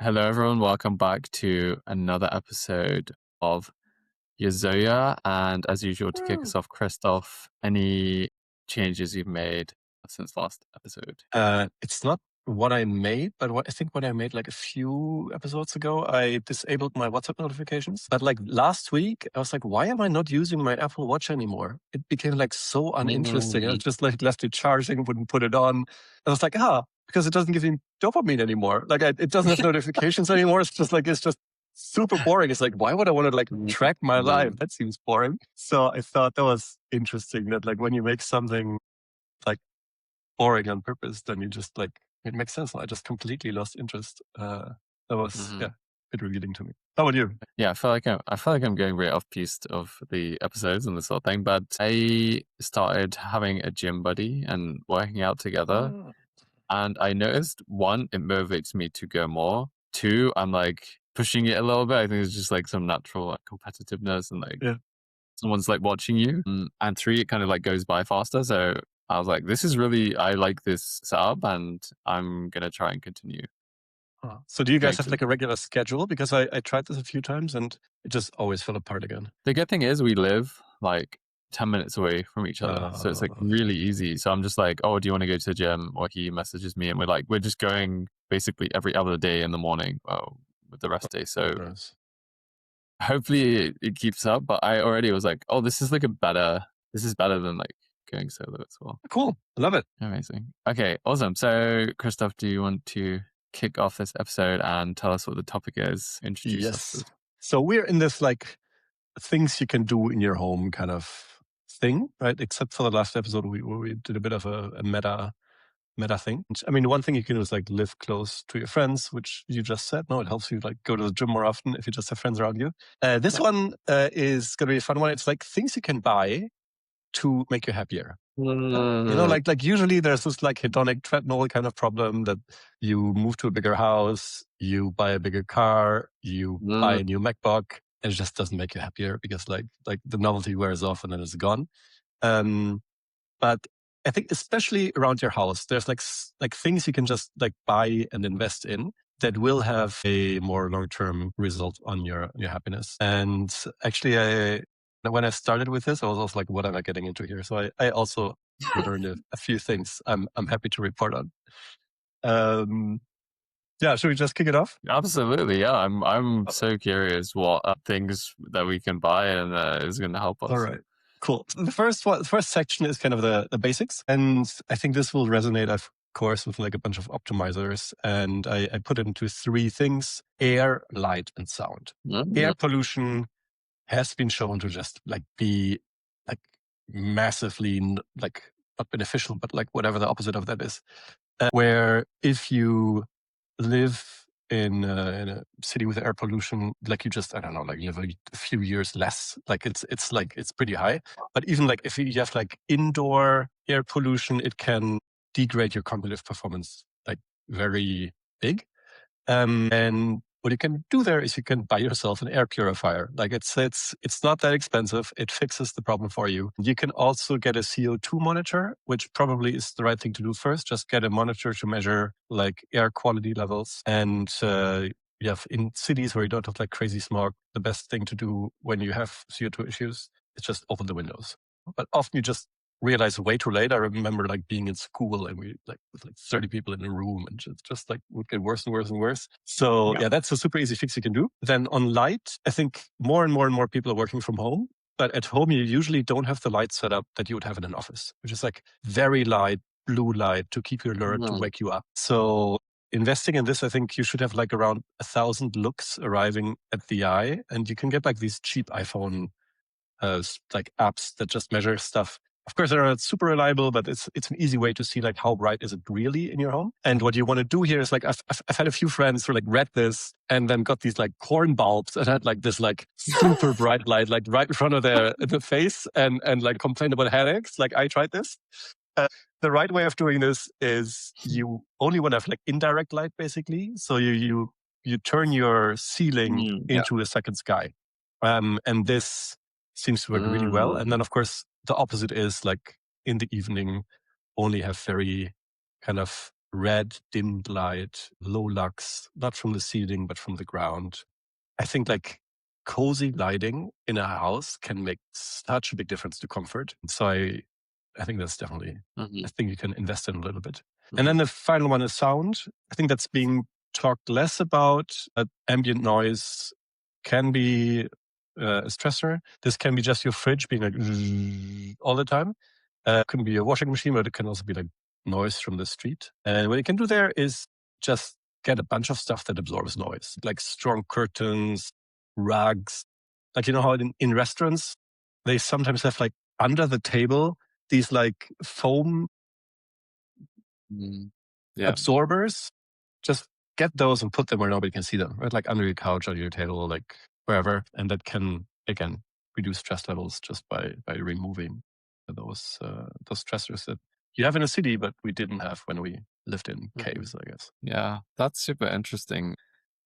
Hello, everyone. Welcome back to another episode of Euzoia. And as usual, to kick Mm. us off, Christoph, any changes you've made since last episode? It's not what I made, but what I made like a few episodes ago, I disabled my WhatsApp notifications. But like last week, I was like, why am I not using my Apple Watch anymore? It became like so uninteresting. I was Mm. just like left it charging, wouldn't put it on. I was like, because it doesn't give me dopamine anymore. Like it doesn't have notifications anymore. It's just super boring. It's like, why would I want to like track my life? Mm. That seems boring. So I thought that was interesting that like when you make something like boring on purpose, then you just like, it makes sense. I just completely lost interest. That was, Mhm. a bit revealing to me. How about you? Yeah, I feel like I'm going very off piste of the episodes and this sort of thing. But I started having a gym buddy and working out together. Ah, And I noticed one, it motivates me to go more. Two, I'm like pushing it a little bit. I think it's just like some natural like competitiveness and like yeah. someone's like watching you. And three, it kind of like goes by faster. So I was like, I like this setup and I'm going to try and continue So do you guys going have to. like a regular schedule? Because I tried this a few times and it just always fell apart again. The good thing is we live like 10 minutes away from each other. So it's like Okay. really easy. So I'm just like, oh, do you want to go to the gym? Or he messages me and we're just going basically every other day in the morning with the rest day. So Nice. hopefully it keeps up. But I already was like, oh, this is better than like going solo as well. Cool. I love it. Amazing. Okay, awesome. So, Christoph, do you want to kick off this episode and tell us what the topic is? Introduce us to Yes. this. So we're in this like things you can do in your home kind of thing, right? Except for the last episode where we did a bit of a meta thing. I mean, one thing you can do is like live close to your friends, which you just said. No, it helps you like go to the gym more often if you just have friends around you. This Yeah. one is going to be a fun one. It's like things you can buy to make you happier. Like usually there's this like hedonic treadmill kind of problem that you move to a bigger house, you buy a bigger car, you buy Mm. a new MacBook, and it just doesn't make you happier because like the novelty wears off and then it's gone. Um, but I think especially around your house, there's like things you can just like buy and invest in that will have a more long-term result on your happiness. And actually, when I started with this, I was also like, what am I getting into here? So I also learned a few things I'm happy to report on. Um, yeah, should we just kick it off? Absolutely, yeah. I'm so curious what things that we can buy and is going to help All us. right. Cool. So the first section is kind of the basics. And I think this will resonate, of course, with like a bunch of optimizers. And I put it into three things: air, light, and sound. Air Mm. pollution has been shown to just like be like massively like not beneficial, but like whatever the opposite of that is. Where if you live in a city with air pollution, like you just, I don't know, like you have a few years less, like it's like, it's pretty high. But even like if you have like indoor air pollution, it can degrade your cognitive performance like very big. And what you can do there is you can buy yourself an air purifier. Like it's not that expensive. It fixes the problem for you. You can also get a CO2 monitor, which probably is the right thing to do first. Just get a monitor to measure like air quality levels. And you have in cities where you don't have like crazy smog, the best thing to do when you have CO2 issues is just open the windows. But often you just realize way too late. I remember like being in school and we like with like 30 people in a room and just like would get worse and worse and worse. So Yeah. yeah, that's a super easy fix you can do. Then on light, I think more and more and more people are working from home. But at home, you usually don't have the light set up that you would have in an office, which is like very light, blue light to keep you alert, to Mm. wake you up. So investing in this, I think you should have like around 1,000 looks arriving at the eye. And you can get like these cheap iPhone like apps that just measure stuff. Of course, they're not super reliable, but it's an easy way to see like how bright is it really in your home. And what you want to do here is like I've had a few friends who like read this and then got these like corn bulbs and had like this like super bright light like right in front of their face and like complained about headaches. Like I tried this. The right way of doing this is you only want to have like indirect light basically. So you turn your ceiling Yeah. into a second sky, and this seems to work really well. And then, Mm. of course, the opposite is like in the evening, only have very kind of red dimmed light, low lux, not from the ceiling, but from the ground. I think like cozy lighting in a house can make such a big difference to comfort. So I think that's definitely a Mhm, thing you can invest in a little bit. And mhm, then the final one is sound. I think that's being talked less about. Ambient noise can be a stressor. This can be just your fridge being like all the time. It can be a washing machine, but it can also be like noise from the street. And what you can do there is just get a bunch of stuff that absorbs noise, like strong curtains, rugs. Like, you know how in restaurants, they sometimes have like under the table, these like foam mm. Yeah, absorbers. Just get those and put them where nobody can see them, right? Like under your couch, on your table, like wherever. And that can, again, reduce stress levels just by removing those stressors that you have in a city, but we didn't have when we lived in mhm. caves, I guess. Yeah, that's super interesting.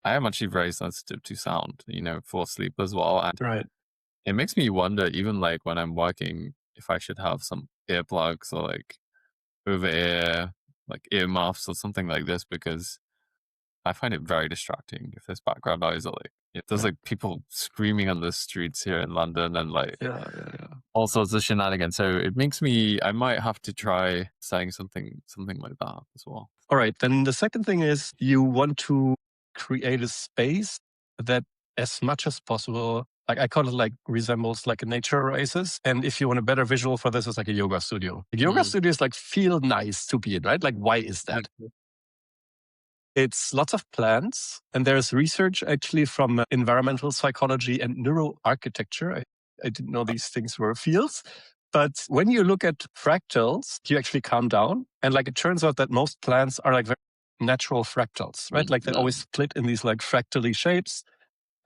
I am actually very sensitive to sound, for sleep as well, and Right. it makes me wonder, even, like, when I'm working, if I should have some earplugs or, like, over-ear, like, earmuffs or something like this, because I find it very distracting if there's background noise or, like, if there's, Yeah. like, people screaming on the streets here in London and, like, Yeah. Yeah. Yeah. all sorts of shenanigans, so it makes me I might have to try saying something like that as well. All right. Then the second thing is you want to create a space that, as much as possible, like I call it, like resembles like a nature oasis. And if you want a better visual for this, it's like a yoga studio. Like yoga Mm, studios like feel nice to be in, right? Like, why is that? okay. It's lots of plants, and there's research actually from environmental psychology and neuroarchitecture. I didn't know these things were fields. But when you look at fractals, you actually calm down. And like it turns out that most plants are like very natural fractals, right? Like they Yeah. always split in these like fractally shapes.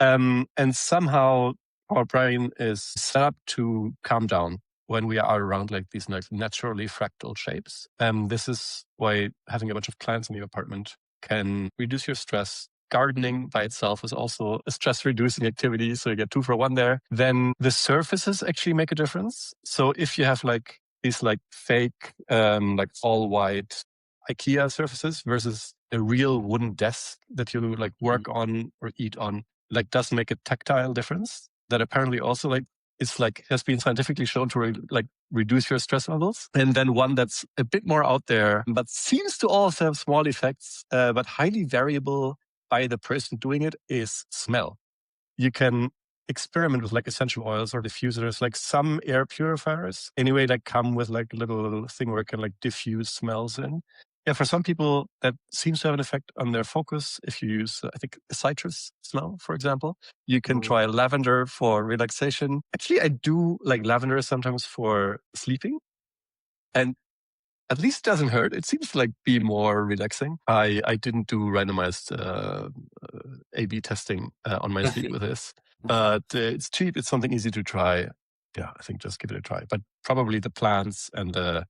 And somehow our brain is set up to calm down when we are around like these like naturally fractal shapes. This is why having a bunch of plants in your apartment can reduce your stress. Gardening by itself is also a stress reducing activity. So you get two for one there. Then the surfaces actually make a difference. So if you have like these like fake, like all white IKEA surfaces versus a real wooden desk that you like Mhm. work on or eat on, like does make a tactile difference that apparently also like it's like has been scientifically shown to like reduce your stress levels. And then one that's a bit more out there, but seems to also have small effects, but highly variable by the person doing it, is smell. You can experiment with like essential oils or diffusers, like some air purifiers anyway, like come with like a little thing where it can like diffuse smells in. Yeah, for some people that seems to have an effect on their focus. If you use, I think, a citrus smell, for example, you can Mm, try lavender for relaxation. Actually, I do like lavender sometimes for sleeping. And at least it doesn't hurt. It seems to like be more relaxing. I didn't do randomized A/B testing on my sleep with this, but it's cheap. It's something easy to try. Yeah, I think just give it a try. But probably the plants and the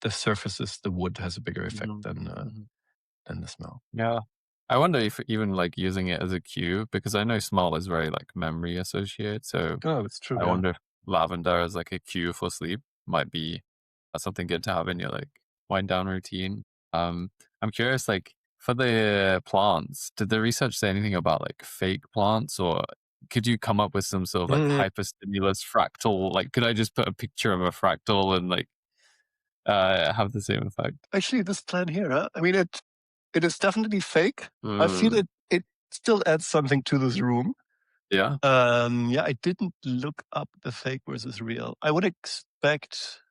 surfaces, the wood has a bigger effect mhm, mhm. than the smell. Yeah. I wonder if even, like, using it as a cue, because I know smell is very, like, memory associated, so Oh, it's true. I Yeah. wonder if lavender as, like, a cue for sleep might be something good to have in your, like, wind down routine. I'm curious, like, for the plants, did the research say anything about, like, fake plants, or could you come up with some sort of, like, Mm, hyperstimulus fractal, like, could I just put a picture of a fractal and, like, have the same effect? actually, this plant here, huh? I mean, it is definitely fake. I feel Mm, it still adds something to this room. yeah. Yeah, I didn't look up the fake versus real. I would expect,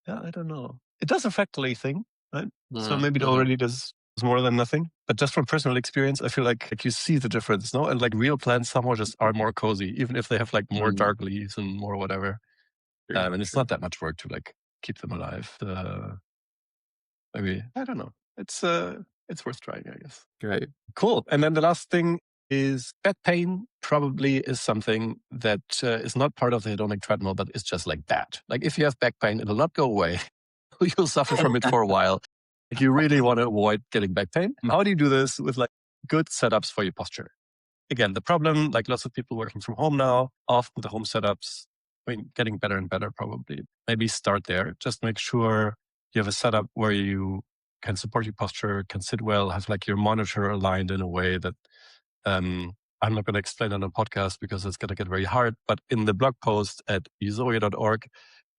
yeah, I don't know. It does a fractally thing, right? So Mhm, maybe it mhm, already does more than nothing. But just from personal experience, I feel like you see the difference, no? And like real plants somehow just are more cozy, even if they have like more mhm. dark leaves and more whatever. True, And it's true. not that much work to like keep them alive. Maybe I don't know. It's worth trying, I guess. Great. Cool. And then the last thing is back pain probably is something that is not part of the hedonic treadmill, but it's just like that. Like if you have back pain, it'll not go away. You'll suffer from it for a while. If you really want to avoid getting back pain, how do you do this with like good setups for your posture? Again, the problem, like lots of people working from home now, often the home setups, I mean, getting better and better probably. Maybe start there. Just make sure you have a setup where you can support your posture, can sit well, have like your monitor aligned in a way that I'm not going to explain on a podcast because it's going to get very hard. But in the blog post at euzoia.org,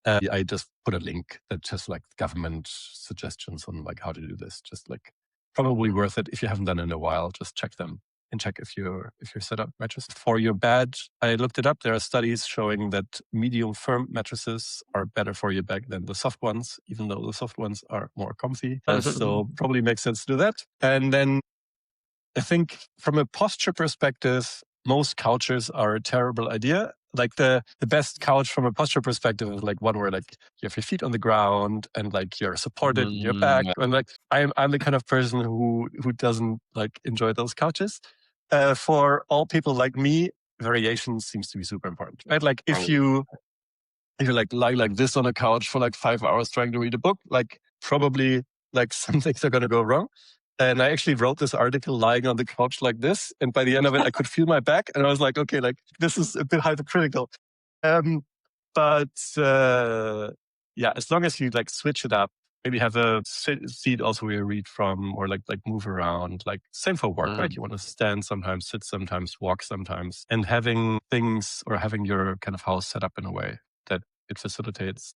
I just put a link that just like government suggestions on like how to do this. Just like probably worth it if you haven't done it in a while. Just check them and check if your setup matches. For your back, I looked it up. There are studies showing that medium firm mattresses are better for your back than the soft ones, even though the soft ones are more comfy. So probably makes sense to do that. And then I think from a posture perspective, most couches are a terrible idea. Like the best couch from a posture perspective is like one where like you have your feet on the ground and like you're supported in your back. And like I'm the kind of person who doesn't like enjoy those couches. For all people like me, variation seems to be super important, right? Like if you like lie like this on a couch for like 5 hours trying to read a book, like probably like some things are going to go wrong. And I actually wrote this article lying on the couch like this. And by the end of it, I could feel my back. And I was like, okay, like this is a bit hypercritical. Um, but yeah, as long as you like switch it up, maybe have a seat also where you read from or like move around, like same for work, right? You want to stand sometimes, sit sometimes, walk sometimes, and having things or having your kind of house set up in a way that it facilitates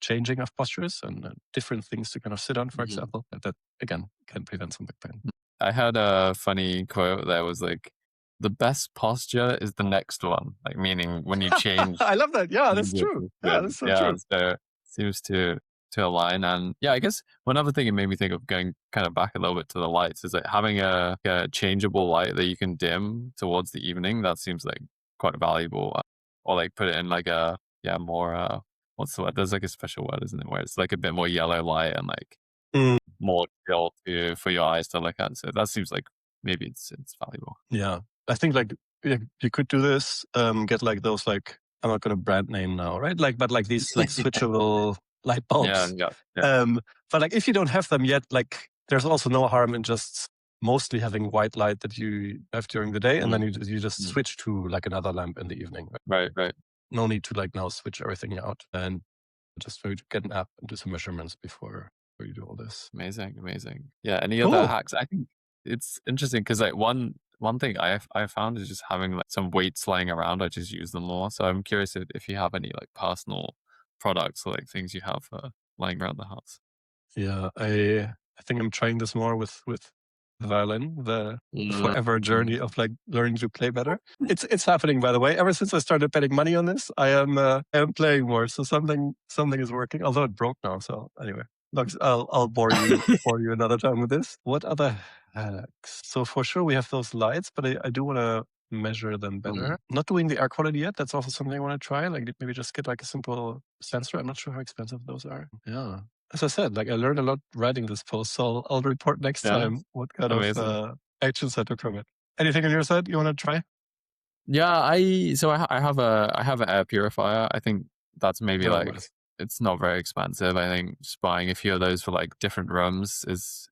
changing of postures and different things to kind of sit on, for example, that again can prevent some back pain. I had a funny quote that was like, the best posture is the next one. Like meaning when you change. I love that. Yeah, that's true. Yeah, that's so true. So seems to align. And yeah, I guess one other thing it made me think of going kind of back a little bit to the lights is like having a changeable light that you can dim towards the evening. That seems like quite valuable. Or like put it in like a more what's the word? There's like a special word, isn't it? Where it's like a bit more yellow light and like more chill for your eyes to look at. So that seems like maybe it's valuable. Yeah, I think like you could do this. Get like those like I'm not going to brand name now, right? Like, but like these like switchable light bulbs. Yeah. But like if you don't have them yet, like there's also no harm in just mostly having white light that you have during the day, and then you just switch to like another lamp in the evening. Right. No need to like now switch everything out, and just for you to get an app and do some measurements before you do all this. Amazing. Yeah. Any other hacks? I think it's interesting because like one thing I found is just having like some weights laying around. I just use them more. So I'm curious if you have any like personal products or like things you have lying around the house. Yeah, I think I'm trying this more with the violin, the forever journey of like learning to play better. It's happening, by the way. Ever since I started betting money on this, I am playing more. So something is working. Although it broke now. So anyway, look, I'll bore you another time with this. What other hacks? So for sure we have those lights, but I do want to measure them better. Not doing the air quality yet. That's also something I want to try. Like maybe just get like a simple sensor. I'm not sure how expensive those are. Yeah. As I said, like I learned a lot writing this post, so I'll report next time what kind of actions I took from it. Anything on your side you want to try? Yeah, I have an air purifier. I think that's maybe like Nice. it's not very expensive. I think just buying a few of those for like different rooms is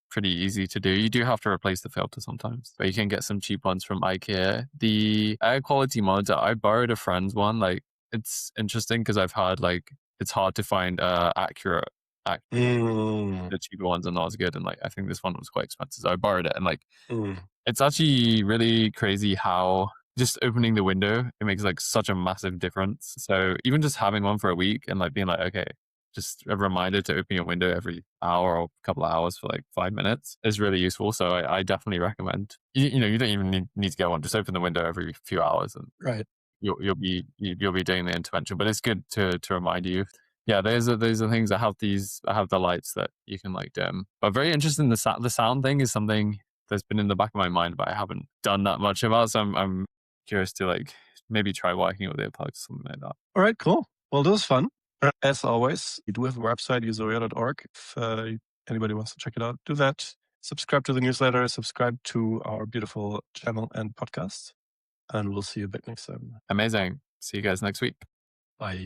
pretty easy to do. You do have to replace the filter sometimes, but you can get some cheap ones from IKEA. The air quality monitor, I borrowed a friend's one. Like it's interesting because I've heard like it's hard to find accurate. The cheaper ones are not as good, and like I think this one was quite expensive. So I borrowed it, and like it's actually really crazy how just opening the window, it makes like such a massive difference. So even just having one for a week and like being like, okay, just a reminder to open your window every hour or a couple of hours for like 5 minutes is really useful. So I definitely recommend. You know, you don't even need to get one. Just open the window every few hours, and Right. you'll be doing the intervention. But it's good to remind you. Yeah, those are things. I have the lights that you can like dim. But very interesting. The sound thing is something that's been in the back of my mind, but I haven't done that much about. So I'm curious to like maybe try working with earplugs, something like that. All right, cool. Well, that was fun. As always, we do have a website, euzoia.org. If anybody wants to check it out, do that. Subscribe to the newsletter, subscribe to our beautiful channel and podcast, and we'll see you back next time. Amazing. See you guys next week. Bye.